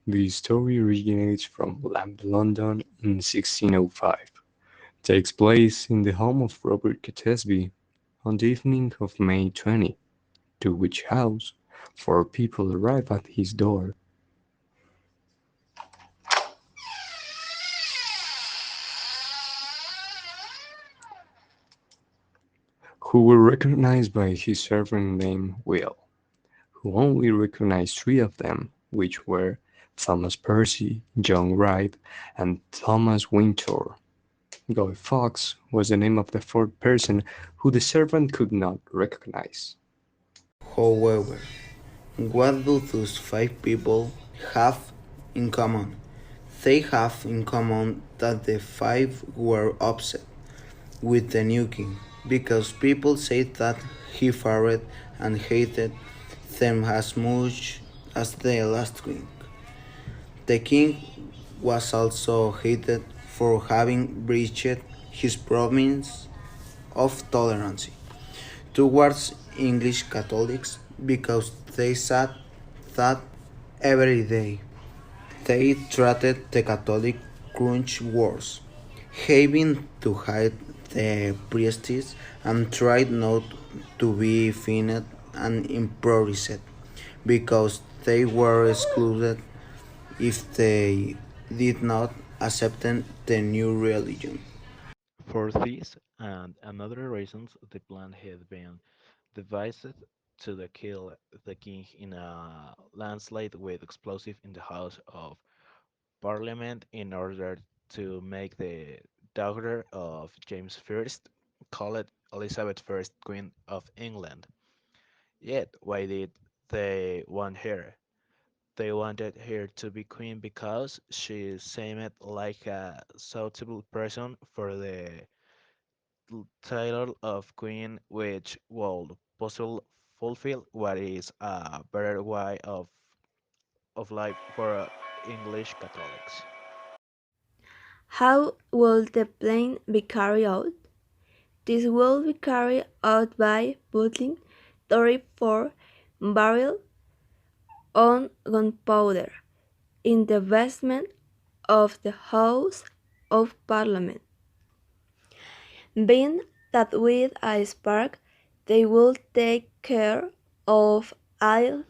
The story originates from London in 1605, takes place in the home of Robert Catesby on the evening of May 20, to which house 4 people arrive at his door, who were recognized by his servant named Will, who only recognized 3 of them, which were Thomas Percy, John Wright, and Thomas Wintour. Guy Fawkes was the name of the 4th person who the servant could not recognize. However, what do those 5 people have in common? They have in common that the 5 were upset with the new king because people said that he feared and hated them as much as the last king. The king was also hated for having breached his promise of tolerance towards English Catholics because they said that every day they treated the Catholic Church worse, having to hide the priests and tried not to be fined and imprisoned because they were excluded if they did not accept the new religion. For this and another reasons, the plan had been devised to kill the king in a landslide with explosive in the House of Parliament in order to make the daughter of James I, called Elizabeth I, Queen of England. Yet, why did they want her? They wanted her to be queen because she seemed like a suitable person for the title of queen, which would possibly fulfill what is a better way of life for English Catholics. How will the plan be carried out? This will be carried out by putting 34 barrels on gunpowder in the basement of the House of Parliament. Being that with a spark they will take care of all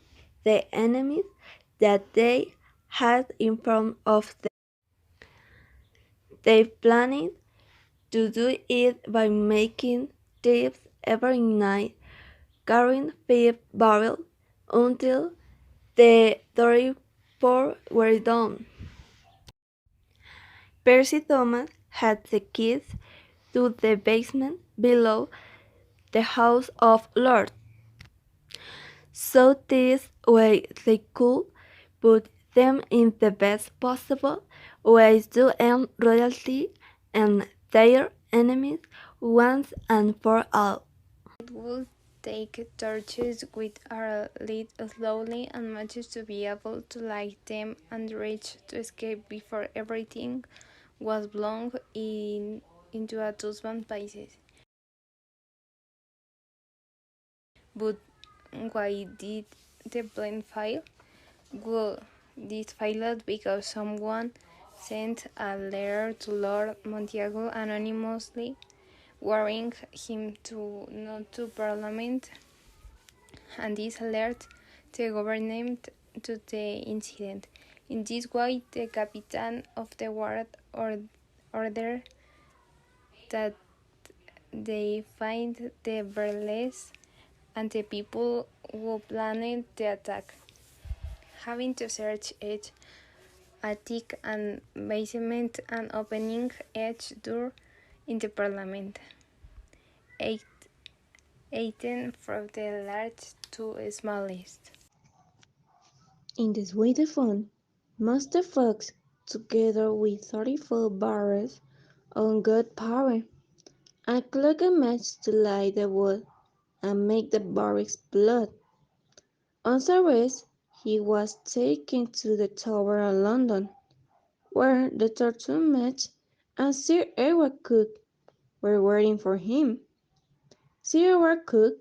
the enemies that they had in front of them. They planned to do it by making thieves every night, carrying 5 barrels until the 34 were done. Percy Thomas had the keys to the basement below the House of Lords, so this way they could put them in the best possible way to end royalty and their enemies once and for all. It would take torches which are lit slowly and matches to be able to light them and reach to escape before everything was blown into a thousand pieces. But why did the plan fail? Well, this failed because someone sent a letter to Lord Montagu anonymously warning him to not to Parliament, and this alerted the government to the incident. In this way, the captain of the guard ordered that they find the burlesque and the people who planned the attack, having to search each attic and basement and opening each door in the Parliament. Eight, 18 from the large to smallest. In this way the fun, Master Fox, together with 34 barrels of gunpowder, and clock a match to light the wood and make the barrels explode. On arrest, he was taken to the Tower of London, where the torture match and Sir Edward Cook were waiting for him. Sir Edward Cook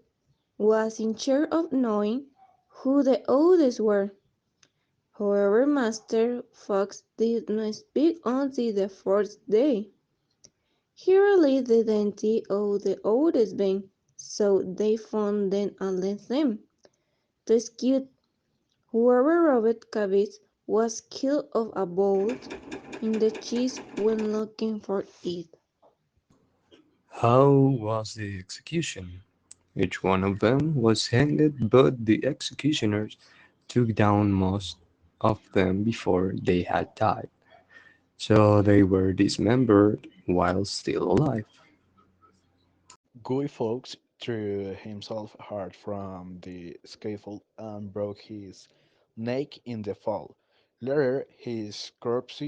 was in charge of knowing who the others were, However, Master Fox did not speak until the fourth day. He released the identity of the oldest man, so they found them and left them. Rescued. Whoever robbed cabbage was killed of a bolt in the chest when looking for it. How was the execution? Each one of them was hanged, but the executioners took down most of them before they had died, so they were dismembered while still alive. Guy Fawkes threw himself hard from the scaffold and broke his neck in the fall. Later, his corpse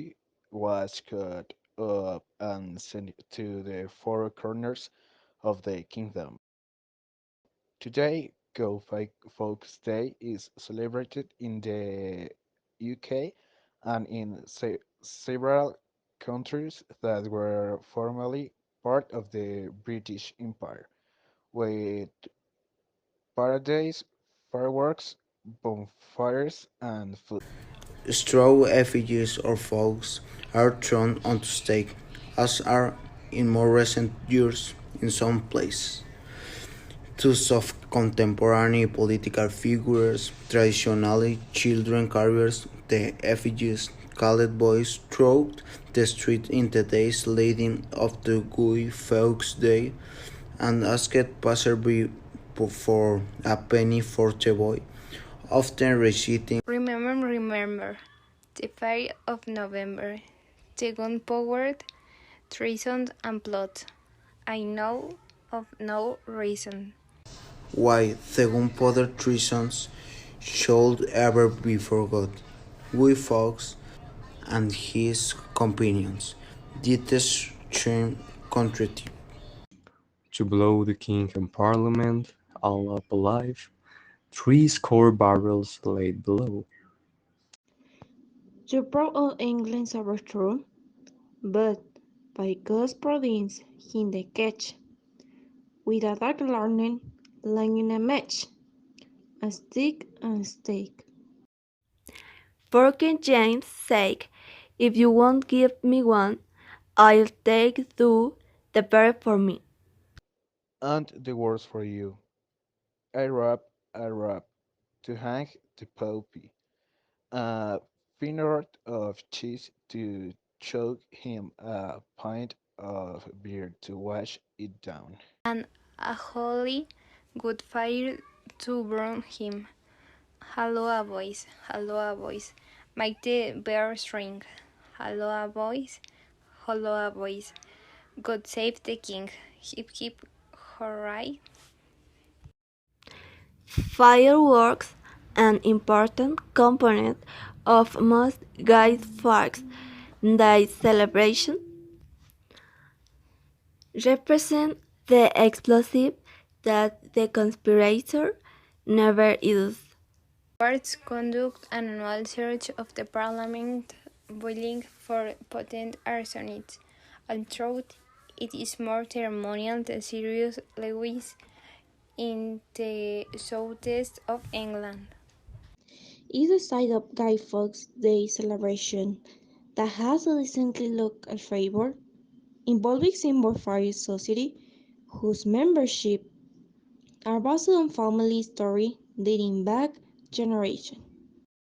was cut up and sent to the four corners of the kingdom. Today, Fawkes Day is celebrated in the UK and in several countries that were formerly part of the British Empire, with parades, fireworks, bonfires, and food. Straw effigies or folks are thrown onto stake, as are in more recent years in some places. Those of contemporary political figures, traditionally children carriers, the effigies, called boys throughout the street in the days leading up to Guy Fawkes Day and asked passersby for a penny for the boy, often reciting Remember, the fire of November, the gunpowder, treason and plot. I know of no reason. why the gunpowder treasons should ever be forgot. Guy Fawkes and his companions did the same contrary. To blow the king and parliament all up alive, 30 barrels laid below. To prove all England's overthrow, but by God's providence in the catch, with a dark lantern lighting a match, a stick and stake. For King James' sake, if you won't give me one, I'll take two the better for me. And the words for you. I rap, to hang the poppy. A finger of cheese to choke him, a pint of beer to wash it down. And a holy good fire to burn him. Halloa boys, make the bear string. Halloa boys, God save the king. Hip hip hooray. Fireworks, an important component of most Guy Fawkes Day celebration, represent the explosive that the conspirator never used. Courts conduct an annual search of the parliament boiling for potent arsonists. Although it is more ceremonial than serious Lewis in the southeast of England. Is a side of Guy Fawkes Day celebration that has a recently local flavor, involving symbol fire society whose membership are based on family story dating back generations.